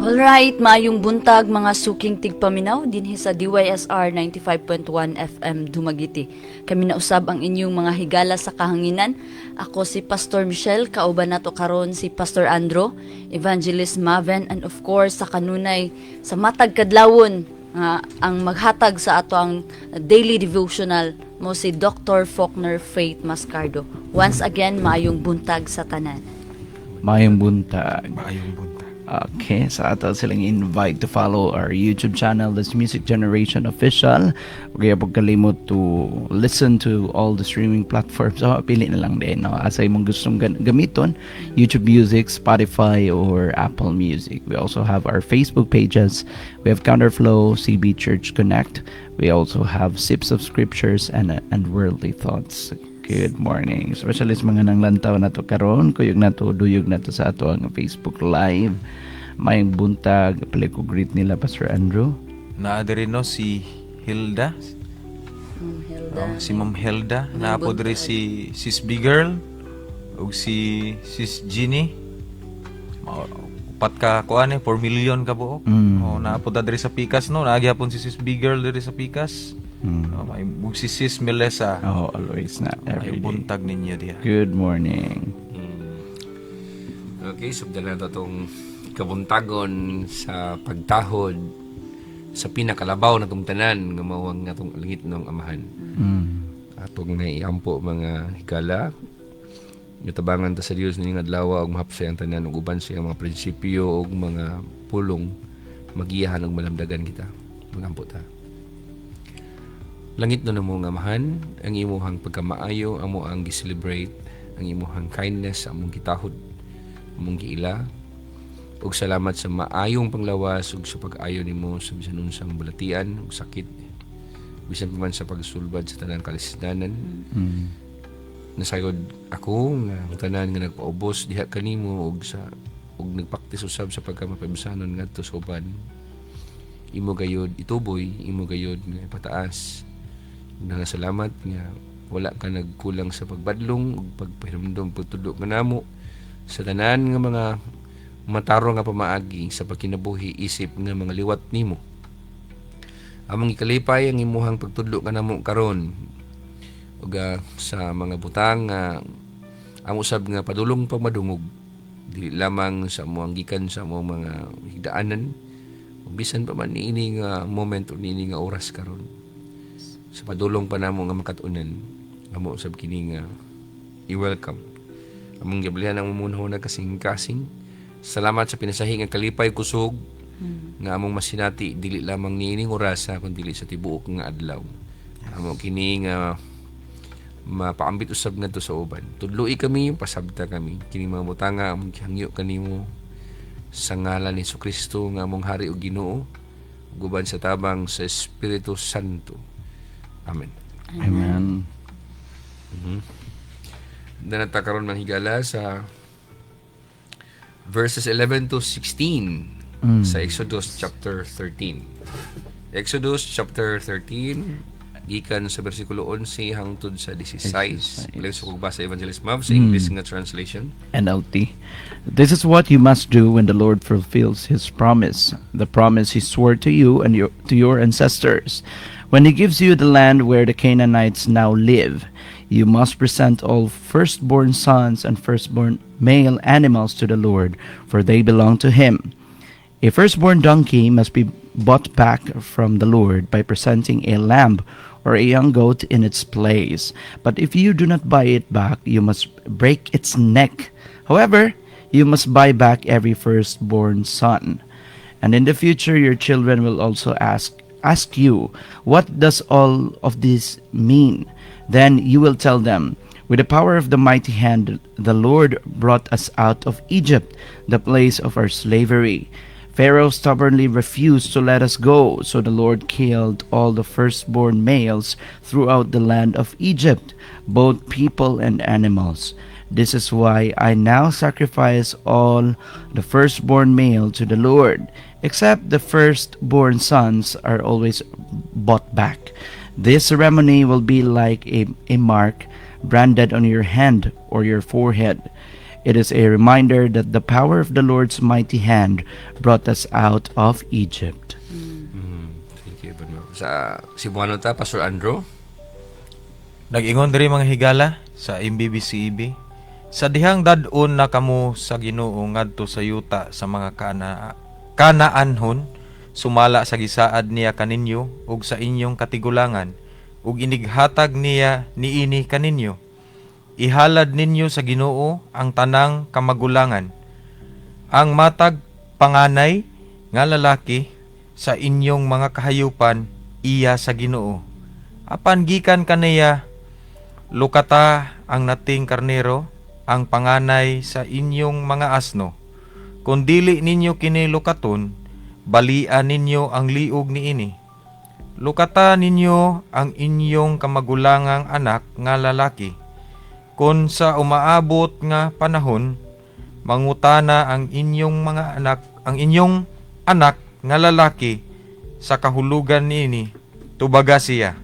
Alright, maayong buntag mga suking tigpaminaw dinhi sa DYSR 95.1 FM Dumaguete. Kami na usab ang inyong mga higala sa kahanginan. Ako si Pastor Michelle, kauban nato karon si Pastor Andro, Evangelist Maven, and of course sa kanunay sa matag kadlawon ang maghatag sa ato ang daily devotional mo si Dr. Faulkner Faith Mascardo. Once again, maayong buntag sa tanan. Mayong buntag. Maayong buntag. Okay, sa ato silang invite to follow our YouTube channel, this Music Generation Official. Kaya pag kalimot to listen to all the streaming platforms. So, pili na lang din. No? Asay mong gustong gamiton, YouTube Music, Spotify, or Apple Music. We also have our Facebook pages. We have Counterflow, CB Church Connect. We also have Sips of Scriptures and Worldly Thoughts. Good morning. Especially sa mga nang lantaw na to karon, kuyog na to, duyog na to sa ato ang Facebook Live. May buntag, pala ko greet nila, Pastor Andrew. Naadiri no si Hilda. Si Ma'am Hilda. Naapo diri si Sis B-Girl. O si Sis Jeannie. Upat ka, kuan 4 million ka buok. Naapo diri sa Pikas no. Naagyapon si Sis B-Girl diri sa Pikas. May si Sis Melissa. Oh, always na. Every day. Buntag ninyo diya. Good morning. Okay, subdan na itong kabuntagon sa pagtahod sa pinakalabaw na itong tanan nga mawang nga itong langit ng amahan. Atong naiampo mga higala, yutabangan ta sa Dios ning adlaw og mahapsay ang tanan ug uban sa mga prinsipyo ug mga pulong magiyahan og malamdagan kita. Magampo ta. Langit na mo nga amahan, ang imuhang pagkamaayo, amo ang gi-celebrate, ang imuhang kindness, among gitahod, among giila. Ug salamat sa maayong panglawas ug sa pag-ayo nimo sa bisan unsang balatian ug sakit. Bisan pa man sa pagsulbad sa tanang kalisdanan. Nasayod ako nga ang tanan nga nagpaubos diha kanimo ug nagpaktis usab sa pagkamapaybasanon ngadto sa uban. Imo gayud ituboy, imo gayud nga pataas. Salamat nga wala ka nagkulang sa pagbadlong ug pagpahiramdom pagtudlo kanamo sa tanan nga mga mataro nga pamaagi sa pagkinabuhi isip nga mga liwat nimo. Among ikalipay ang imuhang pagtudlo kanamo karon ug sa mga butang nga ang usab nga padulong pagmadungog dili lamang sa among gikan sa among mga higdaanan bisan pa man niini nga moment o niini nga oras karon. Sa padulong pa namo nga makatunan amo usab kini nga i-welcome among giblihan ang mumunho na kasing-kasing. Salamat sa pinasahi nga kalipay kusog nga among masinati dili lamang niining oras kundi sa tibuok nga adlaw. Amo kini nga mapaambit usab ngadto sa uban. Tudloi kami, pasabta kami kini mga butanga among gihangyo kanimo sa ngalan ni Jesucristo nga among Hari ug Ginoo guban sa tabang sa Espiritu Santo. Amen. Amen. Danata karon man higala sa verses 11 to 16 sa Exodus chapter 13. Exodus chapter 13 gikan sa bersikulo 11 hangtod sa 16. Ilang sa pagbasa Evangelist Mav sa English nga translation. NLT. This is what you must do when the Lord fulfills His promise, the promise He swore to you and to your ancestors. When He gives you the land where the Canaanites now live, you must present all firstborn sons and firstborn male animals to the Lord, for they belong to Him. A firstborn donkey must be bought back from the Lord by presenting a lamb or a young goat in its place. But if you do not buy it back, you must break its neck. However, you must buy back every firstborn son. And in the future, your children will also ask you, what does all of this mean? Then you will tell them, with the power of the mighty hand, the Lord brought us out of Egypt, the place of our slavery. Pharaoh stubbornly refused to let us go, so the Lord killed all the firstborn males throughout the land of Egypt, both people and animals. This is why I now sacrifice all the firstborn male to the Lord, except the firstborn sons are always bought back. This ceremony will be like a mark branded on your hand or your forehead. It is a reminder that the power of the Lord's mighty hand brought us out of Egypt. Thank you, Brother Marv. Sa Cebuano ta, Pastor Andrew. Nag-ingon diri mga higala sa MBBCEB. Sa dihang dadon na kamo sa Ginoo ngadto sa yuta sa mga kanaanhon, sumala sa gisaad niya kaninyo ug sa inyong katigulangan, ug inighatag niya niini kaninyo. Ihalad ninyo sa Ginoo ang tanang kamagulangan. Ang matag panganay nga lalaki sa inyong mga kahayupan iya sa Ginoo. Apan gikan kaniya lukata ang nating karnero, ang panganay sa inyong mga asno. Kung dili ninyo kini lukaton, balian ninyo ang liog niini. Lukata ninyo ang inyong kamagulangang anak nga lalaki. Kung sa umaabot nga panahon, mangutana ang inyong anak nga lalaki sa kahulugan niini, tubaga siya.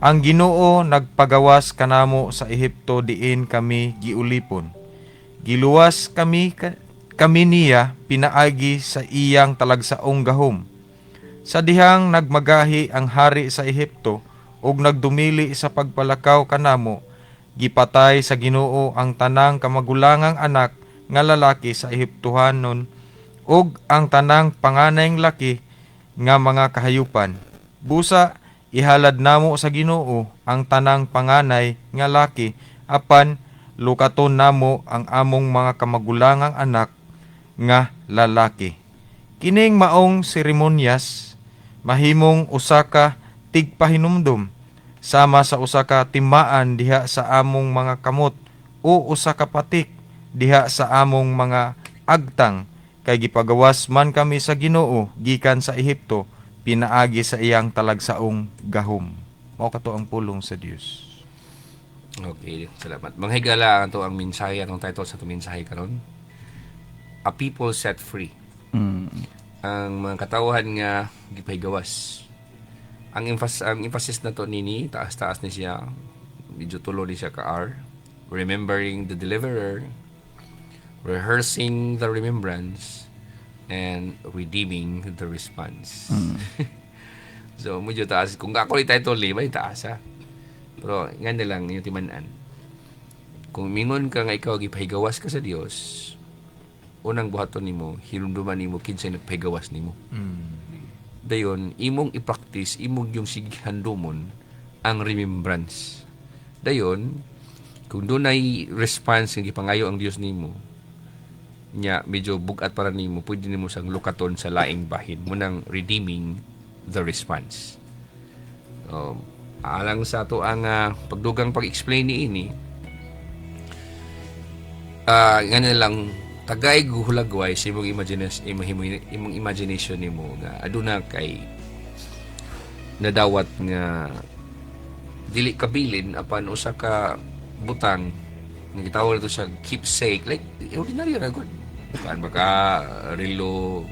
Ang Ginoo nagpagawas kanamo sa Ehipto diin kami giulipon. Giluwas kami niya pinaagi sa iyang talagsaong gahom. Sa dihang nagmagahi ang hari sa Ehipto ug nagdumili sa pagpalakaw kanamo, gipatay sa Ginoo ang tanang kamagulangang anak nga lalaki sa Ehiptohanon ug ang tanang panganayng laki nga mga kahayupan. Busa ihalad namo sa Ginoo ang tanang panganay nga laki, apan lukaton namo ang among mga kamagulangang anak nga lalaki. Kining maong seremonyas mahimong usa ka tigpahinumdum sama sa usa ka timaan diha sa among mga kamot o usa ka patik diha sa among mga agtang, kay gipagawas man kami sa Ginoo gikan sa Ehipto pinaagi sa iyang talagsaong gahom. Mao kato ang pulong sa Dios. Okay, salamat. Mga higala, ito ang mensahe, atong title sa itong mensahe karon. A people set free. Ang mga katawhan nga gipahigawas. Ang emphasis na to nini, taas-taas ni siya, medyo tulo ni siya ka-R. Remembering the deliverer, rehearsing the remembrance, and redeeming the response. So, medyo taas. Kung ako ni title 5, taas ha. Pero, nga na lang yung timanan. Kung mingon ka nga ikaw, gipahigawas ka sa Dios, unang buhaton nimo, hinumduman nimo, kinsay nagpahigawas nimo. Dayon, imong i-practice, imong yung sighandumon, ang remembrance. Dayon, kung doon ay response nga gipangayo ang Dios nimo, nya medyo bugat para nimo, pwede nimo sang lukaton sa laing bahin mo nang redeeming the response. Alang sa to ang pagdugang pag-explain ni ini, nga lang tagay guhulagway sa imong imagination nimo nga aduna kay nadawat nga dili kabilin apan usa ka butang nga gitawag ito sa keepsake, like ordinary na good. Paan baka relo,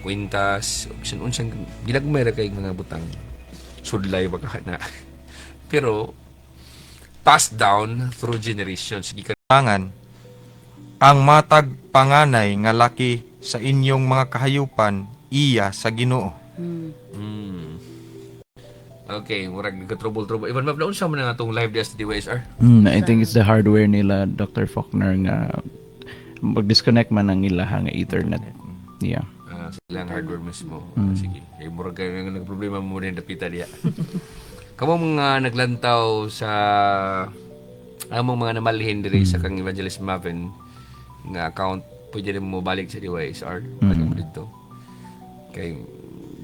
kwintas, unsang ginagmay ra kay mga butang sudlay baka na. Pero passed down through generations. Tangan ang matag panganay nga laki sa inyong mga kahayupan iya sa Ginoo. Okay, murag nagka-trouble. Iban mabla unsa man nga atong live desk sa DYSR? I think it's the hardware nila, Dr. Faulkner, nga mag-disconnect man ang ilaha nga Ethernet. Yeah. Silang hardware mismo. Sige. Kaya murag kayo nga nagproblema mo rin dapita diya. Kamo mga naglantaw sa among mga namalhin diri sa kang Evangelist Marvin nga account, pwede rin mo balik sa DYSR. Pwede mo dito. Kay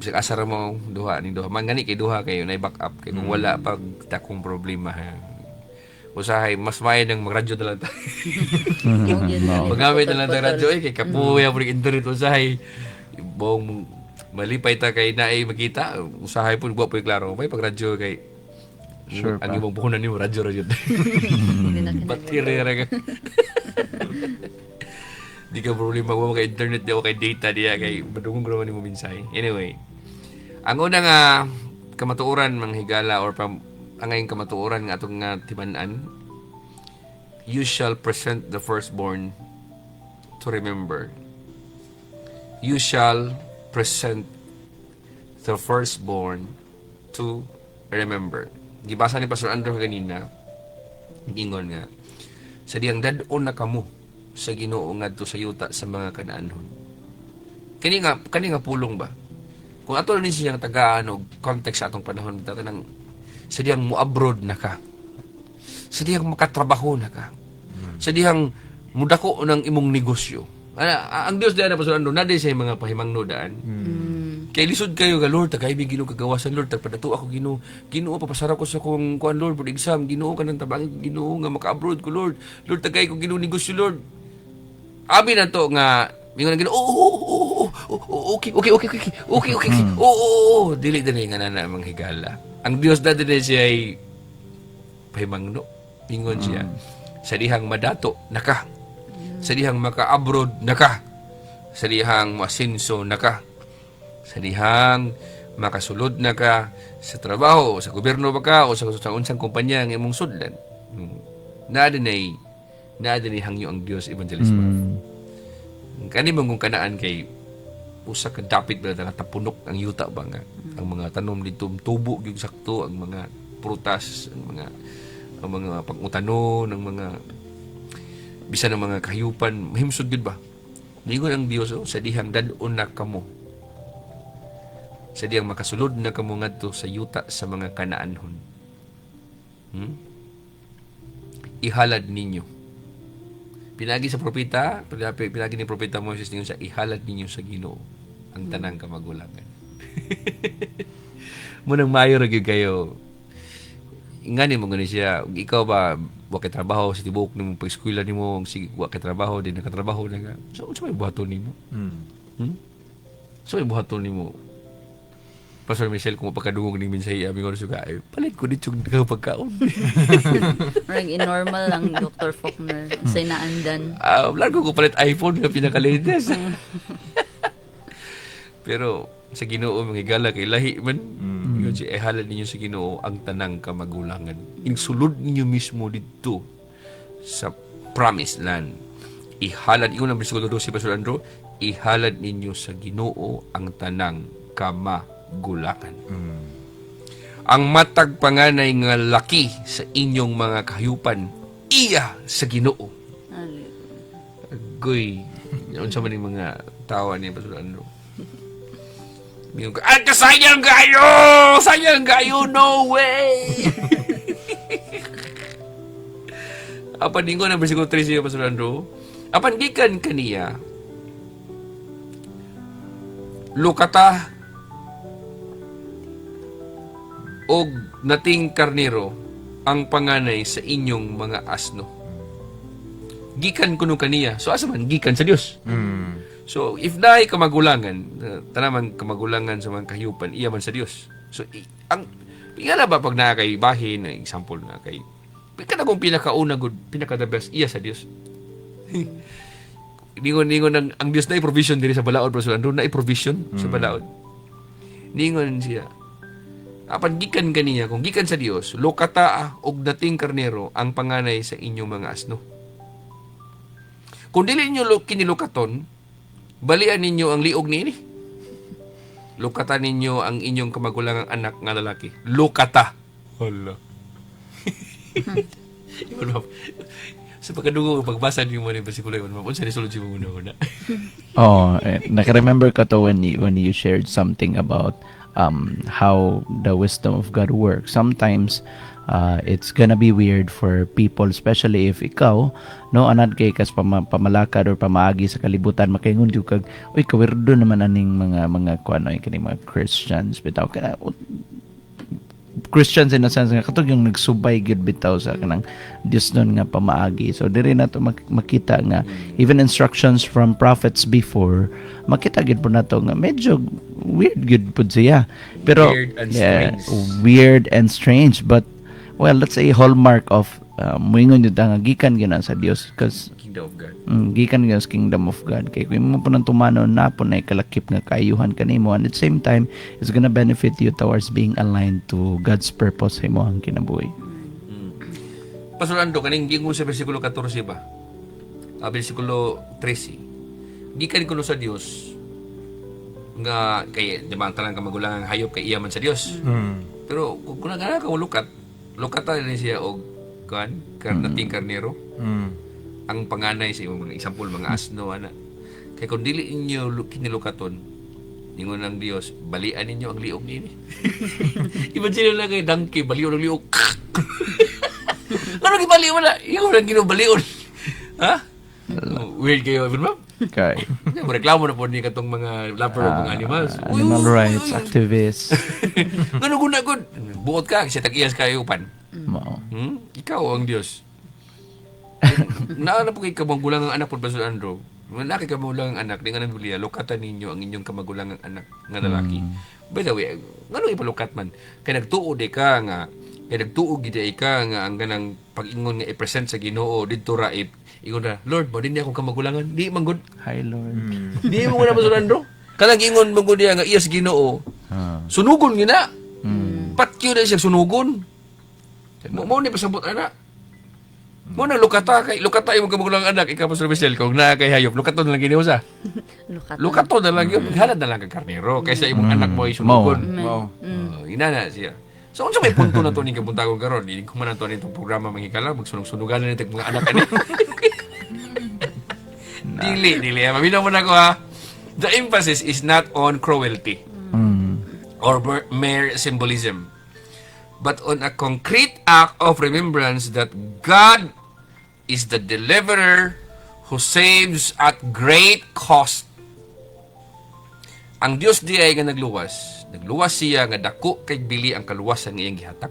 bisag asar mo duha. Mangani kay duha kayo na i-back up. Kay kung wala pag takong problema usahay, mas mayan ng magradyo na lang tayo. Magamit na lang tayo radyo kay kapuya po ng internet usahay. Buong malipay ta kay naay makita. Usahay po, buwa po yung klaro. May pag radyo kay Sure ang pa. ibang puhunan niyo, radyo. Battery ka. Di ka problema mo kay internet di ako kay data diya kay badungong graman ni mo minsay. Anyway, ang unang kamatuoran mga higala or angay kamatuoran nga atong timan-an, you shall present the firstborn to remember. You shall present the firstborn to remember. Gibasa ni Pastor Andrew kanina, ingon nga, sa diyang dadon na kamo sa Ginoo ngadto sa yuta sa mga kanaanon. Kani nga pulong ba? Kung ato ni siyang tagaan og context sa atong panahon, tanang sa diyang mo-abroad na ka. Sa diyang makatrabaho na ka. Sa diyang mudako ng imong negosyo. Ang Dios diyan na Pastor Andrew, naday sa mga pahimangno daan. Kay lisod kayo ka, Lord, tagay mi Ginoo kagawasan, Lord, tagpadato ako Ginoo. Ginoo papasara ko sa kong kuan, Lord, for exam. Ginoo kanang tabangin Ginoo nga maka-abroad ko, Lord. Lord, tagay ko Ginoo negosyo, Lord. Abi na to nga mingon ang Ginoo, okay. Dili dinay nga na manghigala. Ang Dios dati din siya ay pahimangno. Mingon siya, sa dihang madato naka. Sa dihang maka-abroad naka. Sa dihang masinso naka. Sa dihang makasulod na ka sa trabaho, sa gobyerno ba ka, o sa unsang kumpanya ng imong sudlan. Naadinay hangyo ang Dios evangelismo. Kani mong kung kanaan kay usa ka dapit ba natapunok ang yuta ba nga. Ang mga tanom dito tubo gyud sakto, ang mga prutas, ang mga pangutanon, ang mga bisan ng mga kahiyupan mahimsod gud ba. Ningon ang Dios sa dihang dadon na kamo. Sa diyang makasulod na kamo ngadto sa yuta sa mga kanaanon. Ihalad ninyo. Pinagi sa propeta, pinagi ni propeta Moses ninyo sa ihalad ninyo sa Ginoo ang tanang kamagulangan. Munang mayo ra gyud kayo. Ingani mo gani siya, ikaw ba wa kay trabaho sa tibok nimo pag-eskwela nimo, sige wa kay trabaho din nakatrabaho na nga. So may buhaton nimo? So may buhaton nimo? Pastor Michelle, kung mapagkadungog ng minsahe, aming oras yung palit ko dito yung pagkaon. Parang normal lang, Dr. Faulkner. Sa naandan. Largo ko palit iPhone nga pinaka-latest. Pero sa Ginoo, mga higala kay lahi man, yun siya, halad ninyo sa Ginoo ang tanang kamagulangan. Insulod ninyo mismo dito sa promised land. Ihalad, yun ang bersikulo 12, Pastor Andrew, ihalad ninyo sa Ginoo ang tanang kamagulangan. Ang matag panganay nga laki sa inyong mga kahayupan iya sa Ginoo. Agoy, unsa man yung mga tawa ni Pastor Andrew. Mingon ka, sayang gayo! Sayang gayo! No way! Apan ningon ang bersikulo 13 niya, Pastor Andrew. Apan gikan kaniya, lukata og nating karnero ang panganay sa inyong mga asno. Gikan kuno kaniya. So asa man gikan sa Dios. So if naay kamagulangan, tanaman kamagulangan sa mga kahiyupan, iya man sa Dios. So ang pingala ba pag naa kay bahin, na example na kay kada kung pinakauna good, pinaka the best iya sa Dios. Ningon ang Dios na provision diri sa balaod, pero andun na provision sa balaod. Ningon siya, apan gikan kaniya, kung gikan sa Dios, lokata og dating karnero ang panganay sa inyong mga asno. Kung dili ninyo kinilukaton, balian ninyo ang liog niini. Lukata ninyo ang inyong kamagulangang anak nga lalaki. Lukata. Hala. Sa pagkadungo, pagbasa niyo mo rin basikulo yun, unsa ni sulod mo muna. Naka-remember ko to when you shared something about how the wisdom of God works. Sometimes it's gonna be weird for people, especially if ikaw anad kay kas pamalakad or pamaagi sa kalibutan, makaingon jud kag uy kawirdo naman aning mga kuano kini mga Christians bitaw kana Christians in a sense nga katong yung nagsubay gid bitaw sa kanang Dios nun nga pamaagi. So diri na to makita nga even instructions from prophets before, makita gid po nato nga medyo weird gid pud siya. Pero weird and strange, but well, let's say hallmark of moingon yun nga gikan gyud sa Dios, because Kingdom of God. Gikan gyud sa kingdom of God. Kay kung mo po nang tumanon na po na kalakip nga kaayuhan kanimo, and at the same time it's gonna benefit you towards being aligned to God's purpose sa imong kinabuhi. Pastor Ando, kaning gingon sa bersikulo 14 ba? Bersikulo 13. gikan kuno sa Dios nga kay di ba ang talang kamagulangan hayop kay iya man sa Dios. Pero kung nagana ka lukat ta ni siya og kan karnating karnero. Ang panganay sa imong mga example mga asno ana. Kay kung dili inyo kinilukaton ingon ng Dios, balian ninyo ang liog nini. Imagine lang kay donkey baliw ng liog. Ano gibaliw wala? Iyo lang ginubaliw. Ha? Weird kayo, ba? Okay. Reklamo na po ni katong mga lover ng mga animals. Animal rights activists. Ngano guna gud? Buot ka siya tag-iyas kayo upan. Mao. Ikaw ang Dios. Naana po kay kamagulang ang anak po Pastor Andrew. Wala kay kamagulang ang anak, di nga nang Biblia, lukatan ninyo ang inyong kamagulang ang anak nga lalaki. By the way, ngano ipalukat man? Kay nagtuo di ka nga, kay nagtuo gid ka nga ang ganang pag-ingon nga i-present sa Ginoo didto ra ingon na, Lord, ba din ako kamagulangan? Di man gud. Hi, Lord. Di mo na Pastor Andrew. Kanang ingon mo gud nga iya sa Ginoo. Sunugon gina. Patyo na siya sunugon. Mo ni pasabot ana. Mo na lukata imong kamagulang anak ikaw Pastor Michelle kung naa kay hayop lukaton lang gini usa. Lukaton na lang yun halad na lang kag karnero kaysa imong anak mo ay sunugon. Ina na siya. So unsa may punto na to ni kabuntagon karon? Dili ko man na to nitong programa manghikala magsunog-sunugan na nitong mga anak ani. Dili. Maminaw mo na ko ha. The emphasis is not on cruelty or mere symbolism, but on a concrete act of remembrance that God is the deliverer who saves at great cost. Ang Dios di ay nga nagluwas siya nga dako kay bili ang kaluwasan nga iyang gihatag.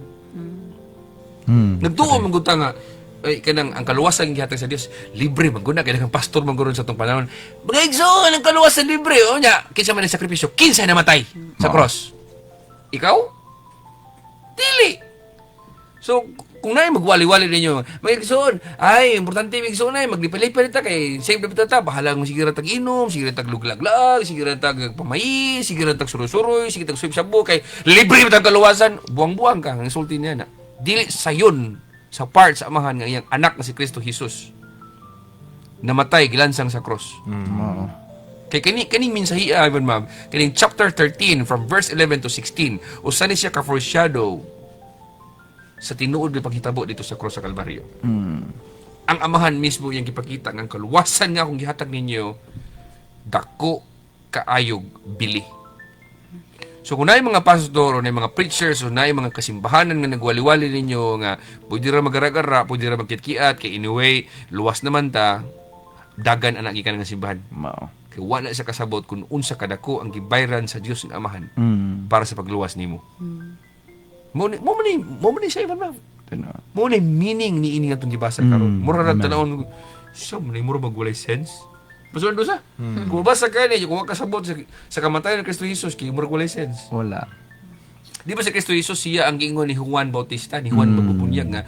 Nagtuo man gud ta nga ay kanang ang kaluwasan nga gihatag sa Dios libre man gud na kay ang pastor man gud sa tong panahon. Mga igsoon ang kaluwasan libre o nya kinsa man ang sakripisyo kinsa namatay sa cross. Ikaw? Dili. So, kung naay magwali-wali ninyo, mag-igsoon, ay, importante mag-igsoon ay, maglipay-lipay ta kay save na ta, bahala mo sige tag inom, sige tag luglaglag, sige tag pamayi, sige tag suroy-suroy, sige tag sub-sabu, kay libre mo tag kaluwasan, buang-buang ka, ang insulti niya na. Dili sayon sa part sa amahan ng iyang anak na si Kristo Jesus. Namatay, gilansang sa cross. Kay kani minsahiya ibon ma'am, kaning chapter 13 from verse 11 to 16, usa ni siya ka foreshadow sa tinuod ng paghitabo dito sa cross sa Kalbaryo. Ang amahan mismo yung gipakita ng kaluwasan nga kung gihatag ninyo dako kaayog bili. So kung naay mga pastor o naay mga preachers o naay mga kasimbahanan nga nagwali-wali ninyo nga pwede ra magara-gara, pwede ra magkit-kiat kay anyway luwas naman ta dagan anak gikan nga simbahan. Mao. Kay wala sa kasabot kung unsa kadako ang gibayran sa Dios ng amahan para sa pagluwas nimo. Mo ni siya man. Mo ni meaning ni ini atong gibasa karon. Mura ra tanawon siya mo ni mura magwalay sense. Basta do sa. Kung basa ka ni kung kasabot sa kamatayon ni Kristo Jesus kay mura walay sense. Wala. Di ba si Kristo Jesus siya ang giingon ni Juan Bautista, ni Juan Magbubunyag nga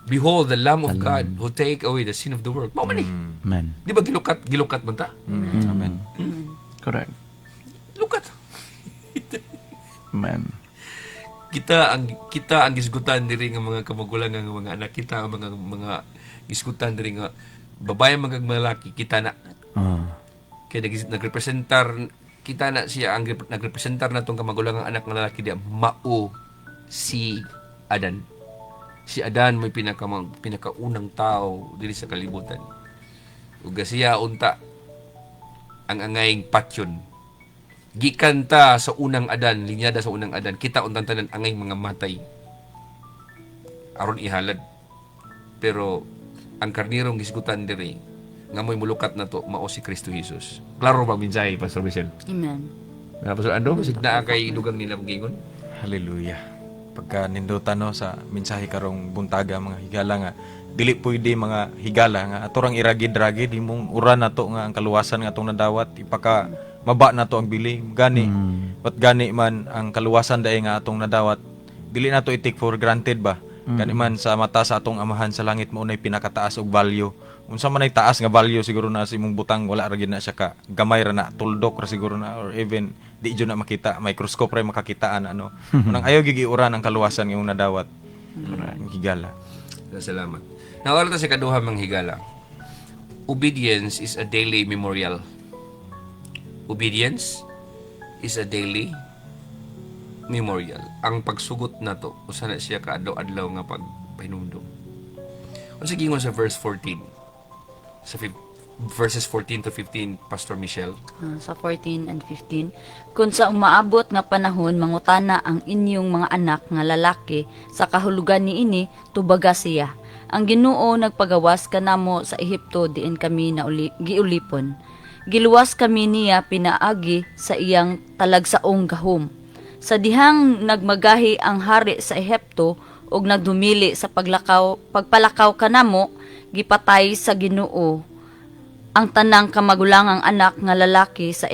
behold the Lamb of God who take away the sin of the world. Mao man ni. Amen. Di ba gilukat man ta? Amen. Correct. Lukat. Amen. Kita ang gisgutan diri nga mga kamagulang nga mga anak kita ang mga gisgutan diri nga babae mga malaki kita na kay nagrepresentar kita na siya ang nagrepresentar natong kamagulang nga anak nga lalaki dia mao si Adan. Si Adan may pinakaunang tao diri sa kalibutan. Ug siya unta ang angayng patyon. Gikan ta sa unang Adan, linyada sa unang Adan, kita untang tanan angay mga matay. Aron ihalad. Pero ang karnirong gisgutan diri nga mo'y mulukat na to mao si Kristo Jesus. Klaro ba minsahe Pastor Michelle? Amen. Pastor Ando, basig naa kay dugang nila gingon. Hallelujah. Pagka nindutan no sa mensahe karong buntaga mga higala nga dili pwede mga higala nga aturang iragid-ragid imong ura nato nga ang kaluwasan nga atong nadawat ipaka maba na to ang bili gani but gani man ang kaluwasan daay nga atong nadawat dili nato i-take for granted ba gani man sa mata sa atong amahan sa langit mao nay pinakataas og value unsa man ay taas nga value siguro na sa imong butang wala ra gyud na siya ka gamay ra na tuldok ra siguro na or even di jud na makita microscope ra makakitaan ano unang ayaw gigiuran ang kaluwasan nga imong nadawat ang higala. Salamat. Nawala ta sa kaduha mang higala. Obedience is a daily memorial. obedience is a daily memorial. Ang pagsugot na to, usa na siya kaadlaw-adlaw nga pagpahinumdum. Unsa gingon sa verse 14? Sa verses 14 to 15, Pastor Michelle. Sa 14 and 15, kung sa umaabot nga panahon mangutana ang inyong mga anak nga lalaki sa kahulugan niini, tubaga siya. Ang Ginoo nagpagawas kanamo sa Ehipto diin kami na giulipon. Giluwas kami niya pinaagi sa iyang talagsaong gahom. Sa dihang nagmagahi ang hari sa Ehipto ug nagdumili sa pagpalakaw kanamo, gipatay sa Ginoo ang tanang kamagulangang anak nga lalaki sa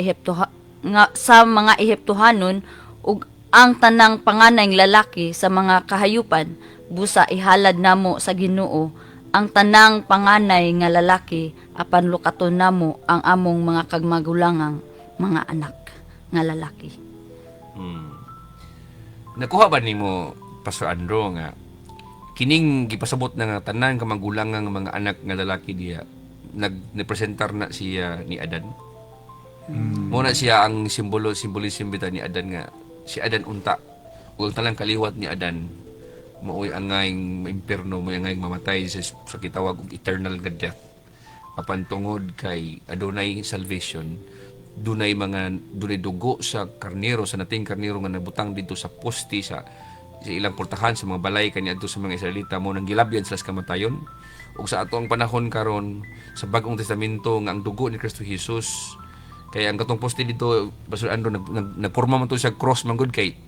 sa mga Ehiptohanon ug ang tanang panganay lalaki sa mga kahayupan. Busa ihalad namo sa Ginoo ang tanang panganay nga lalaki apan lukaton namo ang among mga kagmagulangang mga anak nga lalaki. Nakuha ba nimo, Pastor Andro, nga kining gipasabot na nga tanan ka magulangang mga anak nga lalaki diya nagpresentar na siya ni Adan? Muna siya ang simbolism bita ni Adan nga si Adan unta ug talang kaliwat ni Adan maoy angayng impierno, mo'y angayng mamatay sa kitawag og eternal nga death. Apan tungod kay adunay salvation, dunay dugo sa karnero, sa nating karnero nga nabutang dito sa poste sa ilang portahan sa mga balay kaniadto sa mga Israelita, mo nang gilabyan sila sa kamatayon. Ug sa ato ang panahon karon sa Bagong Testamento nga ang dugo ni Kristo Jesus, kaya ang katong poste dito, Pastor Andro, nagporma man to sa cross manggod kay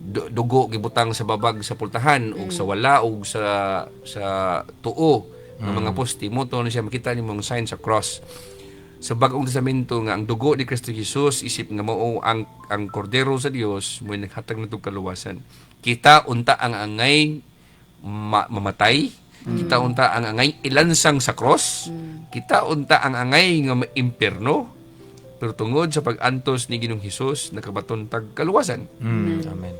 dugo gibutang sa babag sa pultahan ug sa wala ug sa tuo ng mga poste mo to na siya makita nimo ang sign sa cross. Sa Bagong Testamento nga ang dugo ni Kristo Jesus isip nga mao ang kordero sa Dios mo naghatag natong kaluwasan. Kita unta ang angay mamatay, kita unta ang angay ilansang sa cross, kita unta ang angay nga impierno, pero tungod sa pag-antos ni Ginoong Hesus nakabaton tag kaluwasan. Amen.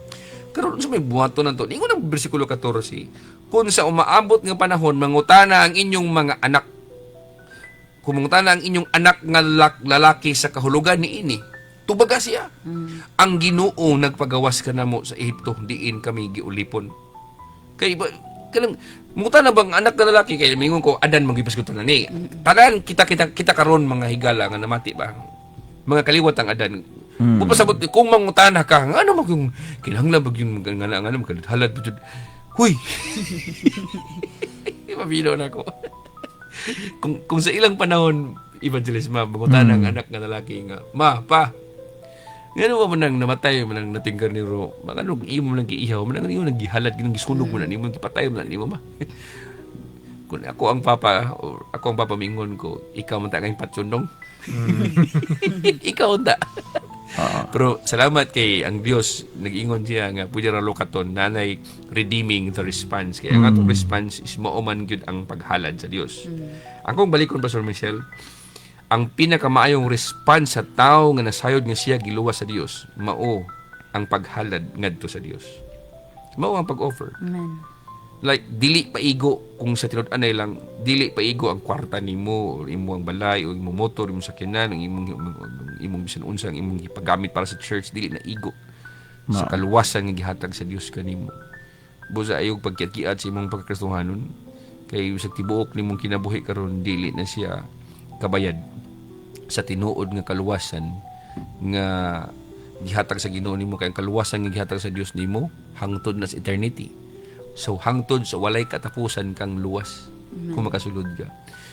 Karon sa may buhaton nanto, ingon ang bersikulo 14, kung sa umaabot nga panahon mangutana ang inyong mga anak, kumungutana ang inyong anak nga lalaki sa kahulugan niini, tubaga siya. Ang Ginoo nagpagawas kanamo sa Ehipto, diin kami giulipon. Kay kanang mungutana bang anak nga lalaki, kay mingon ko Adan magipas ko to na ni. Tanan kita karon mga higala nga namati ba. Mga kaliwat ang Adan. Pasabot kung mangutana ka, ano mag yung kinahanglan bag yung nga maghalad pa jud. Huy. Mabilo na ko. kung sa ilang panahon, Evangelist Ma, mangutana ang anak nga lalaki nga, Ma, pa, ngano mo nang namatay mo nang nating karnero, magano imo lang giihaw, man nang imo nang gihalad, ginang gisunog mo na nimo gipatay mo na nimo ma. Kung ako ang papa mingon ko, ikaw man ta kay patsundong. Ikaw ta. Pero salamat kay ang Dios, nag-ingon siya nga pwede ra lokaton nanay redeeming the response. Kaya ang atong response is mauman gyud ang paghalad sa Dios. Akong balikon, Pastor Michelle, ang pinakamaayong response sa tao nga nasayod nga siya giluwas sa Dios, mao ang paghalad ngadto sa Dios. Mao ang pag-offer. Amen. Like dili paigo, kung sa tinud-anay lang, dili paigo ang kwarta nimo or imo ang balay o imong motor, imong sakyanan, ang imong bisan unsa ang imong gipagamit para sa church, dili na igo sa kaluwasan nga gihatag sa Dios kanimo. Busa ayog pagkiat-kiat sa imong pagkristohanon, kay sa tibuok nimong kinabuhi karon dili na siya kabayad sa tinuod nga kaluwasan nga gihatag sa Ginoo nimo, kay ang kaluwasan nga gihatag sa Dios nimo hangtod na sa eternity. So hangtod sa walay katapusan kang luwas kung makasulod ka.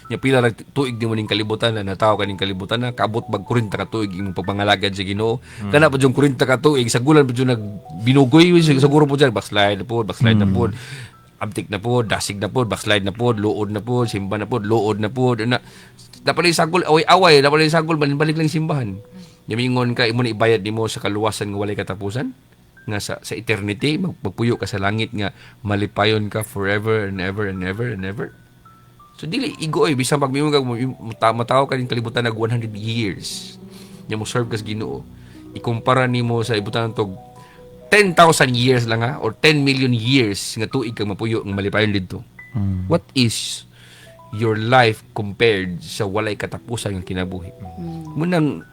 Nya pila ra tuig di mo ning kalibutan na nataw ka ning kalibutan na kabot bag 40 ka tuig imong pagpangalagad sa Ginoo. Kana pa jung 40 ka tuig sa gulan pa jung nagbinugoy siguro po diyan backslide na po. Abtik na po, dasig na po, backslide na po, luod na po, simba na po, luod na po. Dapat yung sagol, away-away, dapat yung sagol, balik lang simbahan. Yamingon ka, imo na ibayad nimo sa kaluwasan nga walay katapusan. Nga sa eternity, magpuyo ka sa langit nga malipayon ka forever and ever and ever and ever. So, dili, igo bisang pagmingon ka, mataw ka rin kalibutan nag 100 years. Nga mo serve ka sa Ginoo. Ikumpara nimo sa ibutan ng 10,000 years lang ha, or 10 million years nga tuig kang mapuyo ng malipayon dito. What is your life compared sa walay katapusan ng kinabuhi? Munang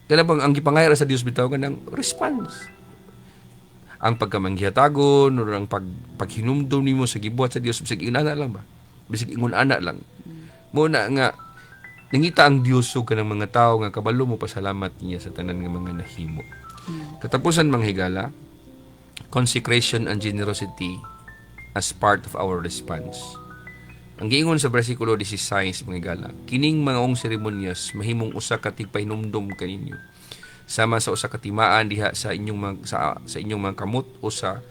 Kaya bang ang gipangayra sa Dios bitaw ng response. Ang pagkamanghihatagon o ang paghinumdum nimo sa gibuhat sa Dios bisag inana lang ba? Bisag ingon ana lang. Muna nga nangita ang Dios ug kanang mga tao nga kabalo mo pasalamat niya sa tanan nga mga nahimo. Katapusan mga higala, consecration and generosity as part of our response. Ang giingon sa bersikulo 16 mga higala, kining mga seremonyas mahimong usa ka tigpahinumdum kaninyo. Sama sa usa ka timaan diha sa inyong sa inyong mga kamot o sa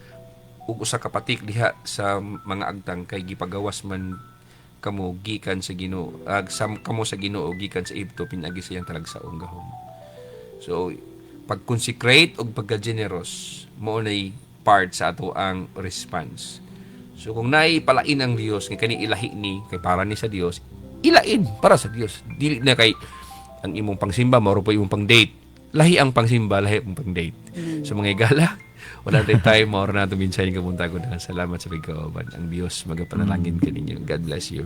usa ka patik diha sa mga agtang kay gipagawas man kamo gikan sa Ginoo kamo sa Ginoo gikan sa Egipto pinagi sa iyang talagsaong gahom. So pag-consecrate o pagka-generous mo nay part sa ato ang response. So kung naipalain ang Dios nga kani ilahi ni kay para ni sa Dios, ilain para sa Dios. Dili na kay ang imong pangsimba mao pa imong pang-date. Lahi ang pangsimba, lahi ang pang-date. So mga igala, wala tayong time, maura na ito minsan yung kapunta ko na salamat sa pagkauban. Ang Diyos magapanalangin kaninyo. God bless you.